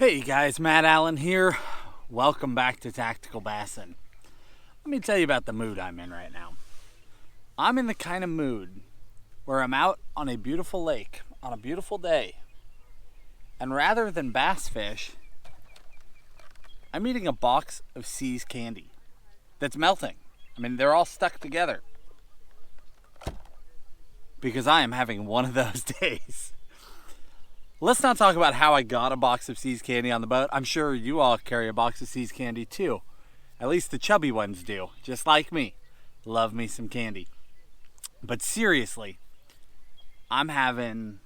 Hey guys, Matt Allen here. Welcome back to Tactical Bassin. Let me tell you about the mood I'm in right now. I'm in the kind of mood where I'm out on a beautiful lake on a beautiful day, and rather than bass fish, I'm eating a box of See's candy that's melting. I mean, they're all stuck together because I am having one of those days. Let's not talk about how I got a box of See's candy on the boat. I'm sure you all carry a box of See's candy too. At least the chubby ones do, just like me. Love me some candy. But seriously, I'm having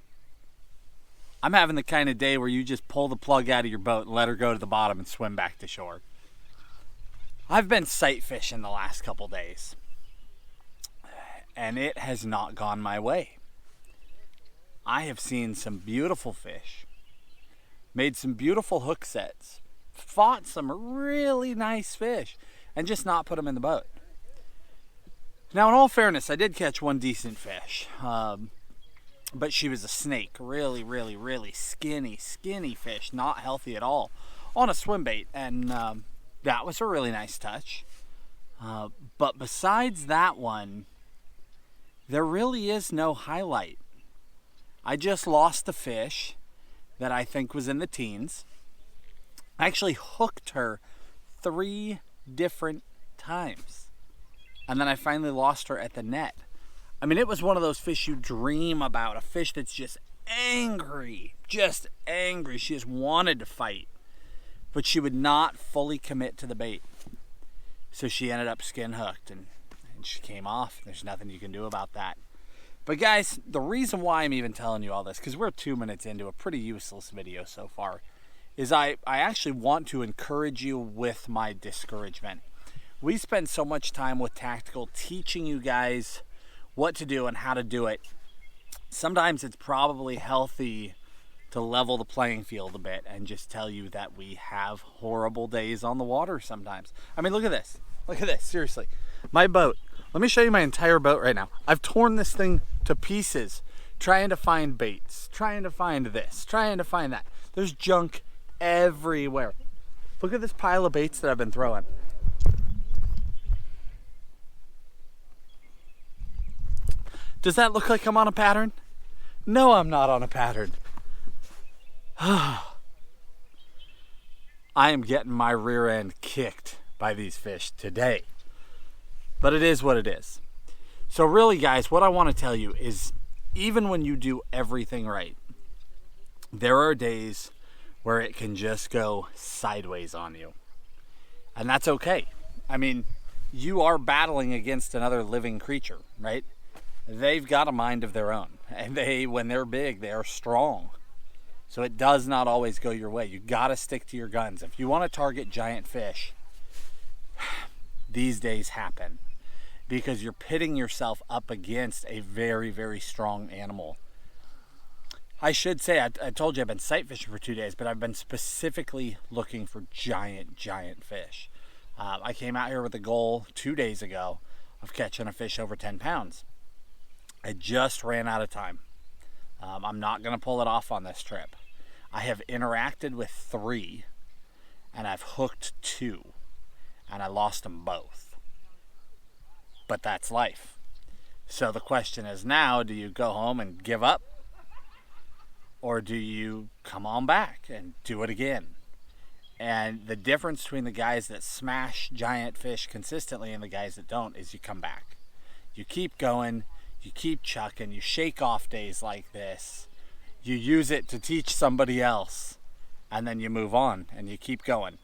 the kind of day where you just pull the plug out of your boat and let her go to the bottom and swim back to shore. I've been sight fishing the last couple days, and it has not gone my way. I have seen some beautiful fish, made some beautiful hook sets, fought some really nice fish, and just not put them in the boat. Now, in all fairness, I did catch one decent fish, but she was a snake. Really, really, really skinny fish, not healthy at all, on a swim bait, and that was a really nice touch. But besides that one, there really is no highlight. I just lost a fish that I think was in the teens. I actually hooked her 3 different times. And then I finally lost her at the net. I mean, it was one of those fish you dream about. A fish that's just angry. Just angry. She just wanted to fight. But she would not fully commit to the bait. So she ended up skin hooked and she came off. There's nothing you can do about that. But guys, the reason why I'm even telling you all this, because we're 2 minutes into a pretty useless video so far, is I actually want to encourage you with my discouragement. We spend so much time with Tactical teaching you guys what to do and how to do it. Sometimes it's probably healthy to level the playing field a bit and just tell you that we have horrible days on the water sometimes. I mean, look at this. Look at this, seriously. My boat. Let me show you my entire boat right now. I've torn this thing to pieces, trying to find baits, trying to find this, trying to find that. There's junk everywhere. Look at this pile of baits that I've been throwing. Does that look like I'm on a pattern? No, I'm not on a pattern. I am getting my rear end kicked by these fish today. But it is what it is. So really, guys, what I want to tell you is even when you do everything right, there are days where it can just go sideways on you. And that's okay. I mean, you are battling against another living creature, right? They've got a mind of their own. And when they're big, they are strong. So it does not always go your way. You got to stick to your guns. If you want to target giant fish, these days happen. Because you're pitting yourself up against a very, very strong animal. I should say, I told you I've been sight fishing for 2 days, but I've been specifically looking for giant fish. I came out here with a goal 2 days ago of catching a fish over 10 pounds. I just ran out of time. I'm not going to pull it off on this trip. I have interacted with 3, and I've hooked 2, and I lost them both. But that's life. So the question is now, do you go home and give up? Or do you come on back and do it again? And the difference between the guys that smash giant fish consistently and the guys that don't is you come back. You keep going, you keep chucking, you shake off days like this. You use it to teach somebody else. And then you move on and you keep going.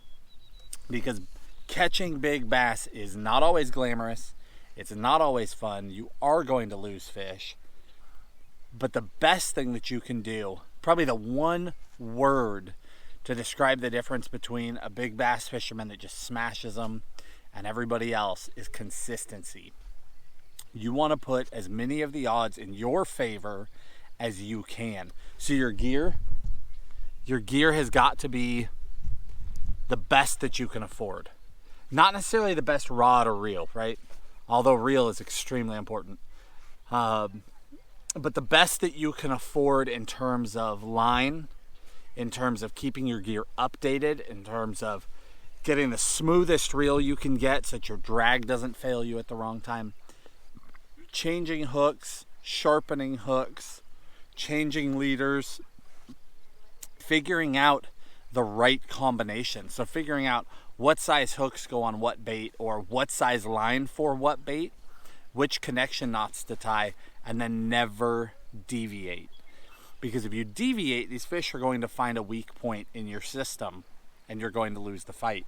Because catching big bass is not always glamorous. It's not always fun. You are going to lose fish. But the best thing that you can do, probably the one word to describe the difference between a big bass fisherman that just smashes them and everybody else, is consistency. You want to put as many of the odds in your favor as you can. So your gear has got to be the best that you can afford. Not necessarily the best rod or reel, right? Although reel is extremely important. But the best that you can afford in terms of line in terms of keeping your gear updated, in terms of getting the smoothest reel you can get so that your drag doesn't fail you at the wrong time, changing hooks, sharpening hooks, changing leaders, figuring out the right combination. So figuring out what size hooks go on what bait, or what size line for what bait, which connection knots to tie, and then never deviate. Because if you deviate, these fish are going to find a weak point in your system and you're going to lose the fight.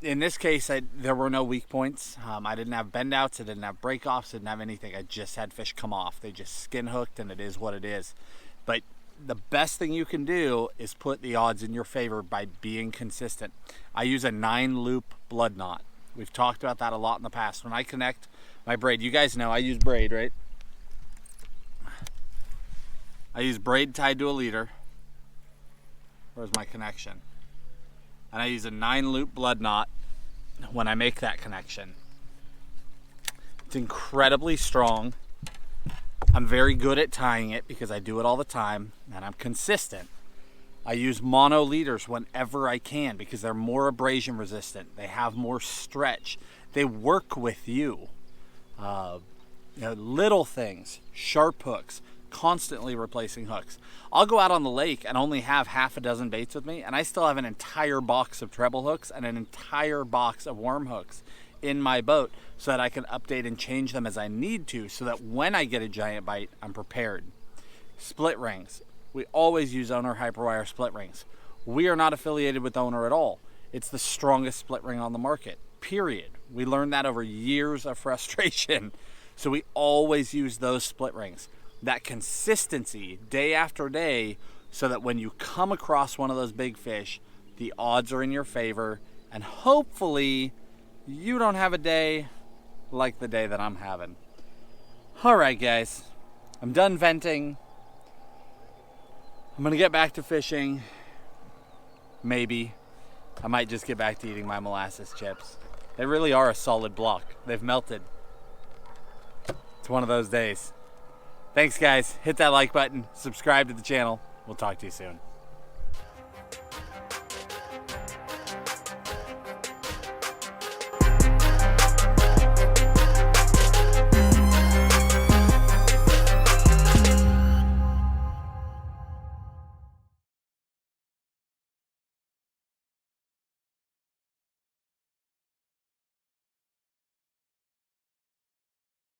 In this case, there were no weak points. I didn't have bend outs, I didn't have break offs, I didn't have anything. I just had fish come off. They just skin hooked, and it is what it is. But the best thing you can do is put the odds in your favor by being consistent. I use a 9-loop blood knot. We've talked about that a lot in the past. When I connect my braid, you guys know I use braid, right? I use braid tied to a leader. Where's my connection? And I use a 9-loop blood knot when I make that connection. It's incredibly strong. I'm very good at tying it because I do it all the time, and I'm consistent. I use mono leaders whenever I can because they're more abrasion resistant. They have more stretch. They work with you. Little things, sharp hooks, constantly replacing hooks. I'll go out on the lake and only have half a dozen baits with me, and I still have an entire box of treble hooks and an entire box of worm hooks in my boat so that I can update and change them as I need to, so that when I get a giant bite, I'm prepared. Split rings. We always use Owner Hyperwire split rings. We are not affiliated with Owner at all. It's the strongest split ring on the market, period. We learned that over years of frustration. So we always use those split rings. That consistency day after day, so that when you come across one of those big fish, the odds are in your favor, and hopefully you don't have a day like the day that I'm having. All right, guys, I'm done venting. I'm gonna get back to fishing. Maybe. I might just get back to eating my molasses chips. They really are a solid block. They've melted. It's one of those days. Thanks, guys. Hit that like button. Subscribe to the channel. We'll talk to you soon.